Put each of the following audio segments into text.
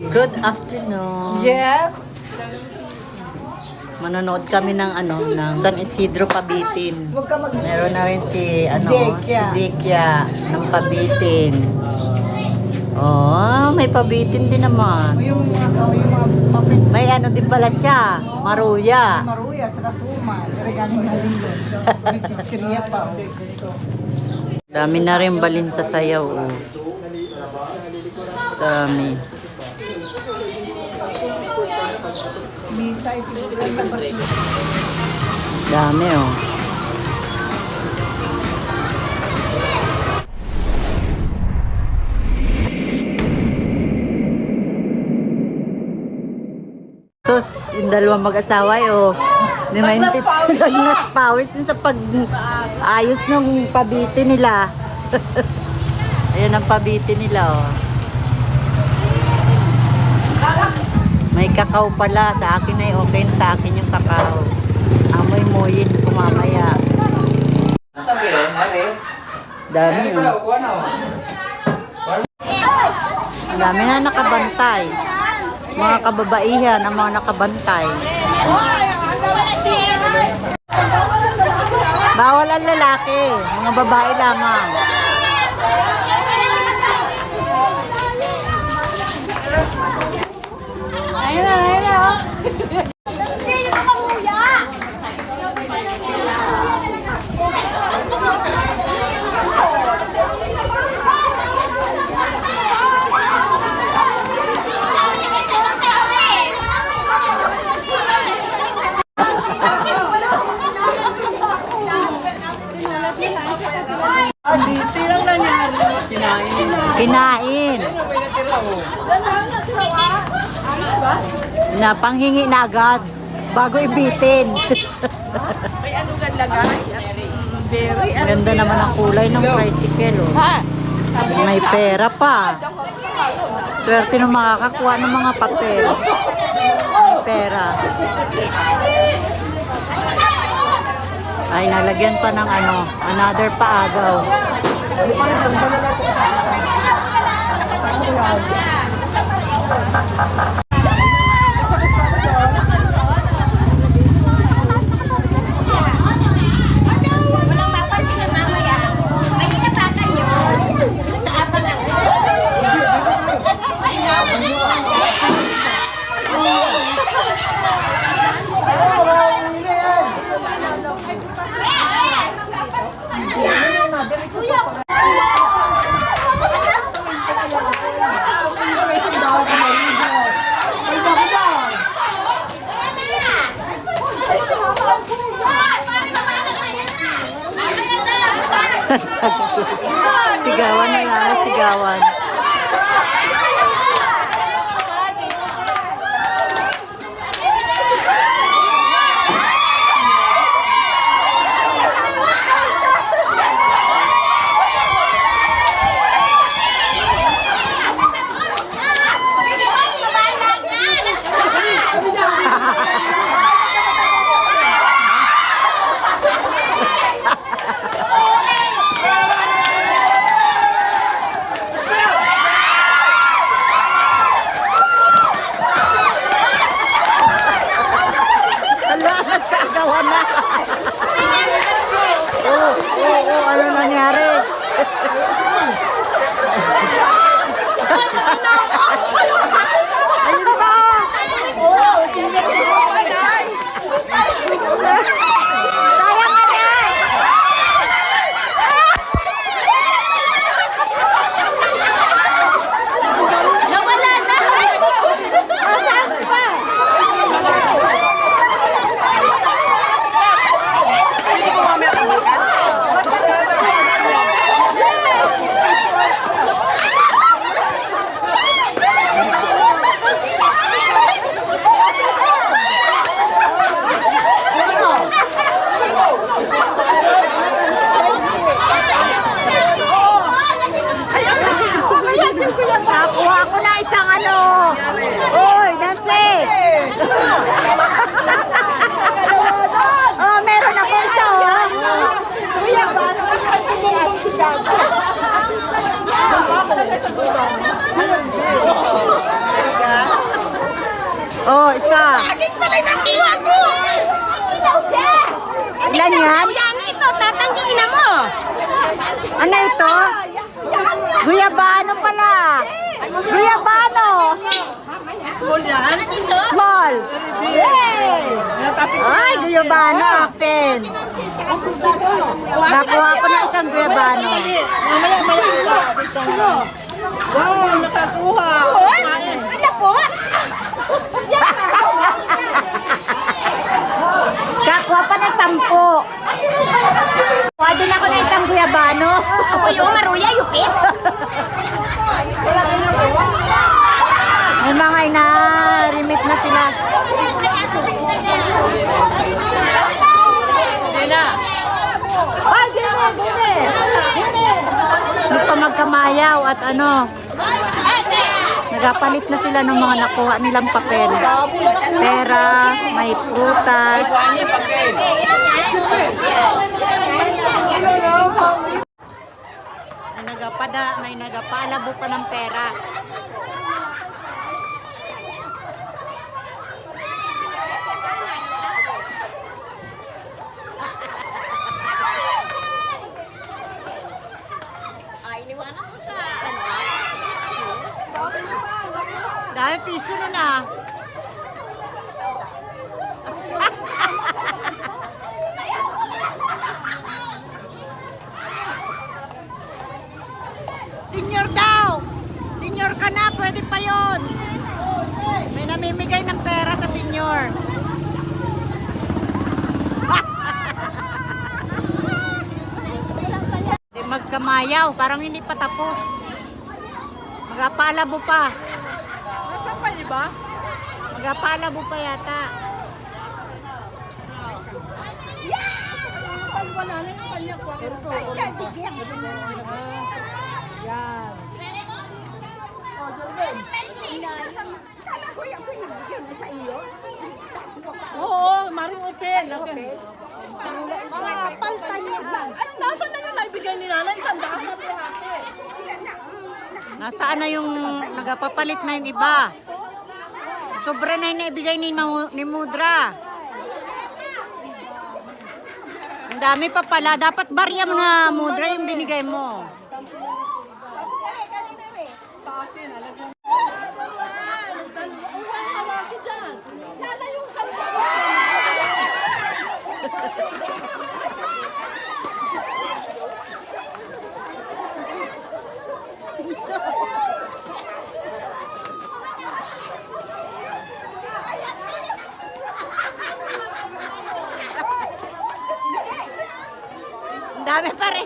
Good afternoon. Yes. Manonood kami ng San Isidro Pabitin. Huwag ka mag... Meron na rin si Dekya. Dekya ng Pabitin. Oh, may Pabitin din naman. Yung mga papel. May din pala siya, Maruya. Maruya at saka suma. Regaling halilo. May chichirya pa. Dami na rin balin sa sayaw. Oh. Dami. Dami oh. Sus, yung dalawang mag-asawa oh. Nagnas pawis din sa pag-ayos ng pabitin nila. Ayan ang pabitin nila oh. May kakao pala. Sa akin ay okay na sa akin yung kakao. Amoy moyin ko mamaya. Dami yun. Dami na nakabantay. Mga kababaihan ang mga nakabantay. Bawal ang lalaki. Mga babae lamang. Ayun na. Hindi yung kamuya! Tilang na niya kinain. Kinain. Na panghingi na agad bago ibitin. May ano gan lagay? Very Ganda naman ang kulay ng tricycle. Oh. Ha? May pera pa. Swerte ng makakakuha ng mga papel. May pera. Ay, nalagyan pa ng another paagaw. Walang papansin ng mamaya. May inapakan yun. Naabang lang. Sigawan na lang, sigawan. Ano nangyari? Ayun pa! Sayang ka yan! Nawala na! Saan pa? Nakuha ko na isang Uy, Nancy! Oh, meron ako isa, oh. Kuya, paano ka sa bumbong tigago? isa. Akin pala nakuha ko! Ilan yan? Yan ito, tatanggiin mo! Ano ito? Guyabano pala. Guyabano. School yan. Ano dito? Small. Yay! Ay, guyabano akin. Nakuha ko na isang guyabano. Mamaya. Wow, nakakuha. Kumain. Ano po? Kakuha pa na 10. Kuha din ako na isang guyabano. Ako yung maruya, yupit. May mga ina-remit na sila. Ay, gini. Hindi pa magkamayaw at ano. Nagapalit na sila ng mga nakuha nilang papel. Pera, may prutas. May nagapalabo pa ng pera. Ay, iniwanan ko sa ano. Dahil piso na na. Senior daw. Senior ka na, pwede pa yon. May namimigay ng pera sa senior. Di magkamayaw, parang hindi pa tapos. Magapalabo pa. Nasaan pa iba? Magapalabo pa yata. Pagwalanan yung kanya ko. Yan. Oo, maring open. Paltan niya. Nasaan na yung naibigay ni Nanay? 100 na buhati. Nasaan na yung nagapapalit na yung iba? Sobra na yung naibigay ni Mudra. Ang dami pa pala. Dapat barya mo na, Mudra, yung binigay mo. Ang dami pa rin.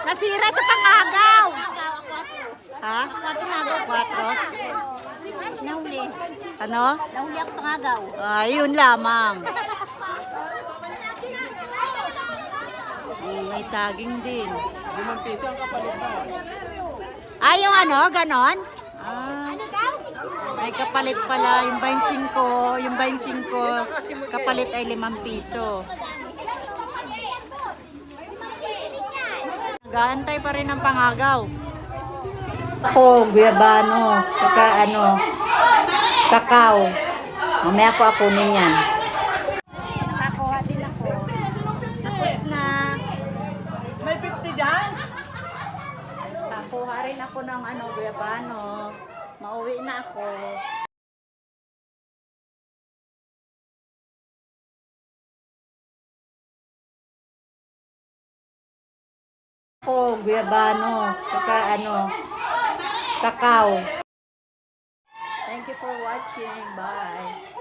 Nasira sa pangagaw. Ha? 4? Nahuli. Ano? Nahuli ako pangagaw. Ayun lamang. May saging din. 5 piso ang kapalit mo. Yung ano, ganon? May kapalit pala. Yung 25, kapalit ay 5 piso. Gaantay pa rin ang pangagaw. Ako, guyabano, saka kakao. Mamaya ko akunin yan. Nakakuha din ako. Tapos na. May 50 dyan? Nakuha rin ako ng guyabano. Mauwi na ako. Ako, guyabano, saka kakao. Thank you for watching. Bye!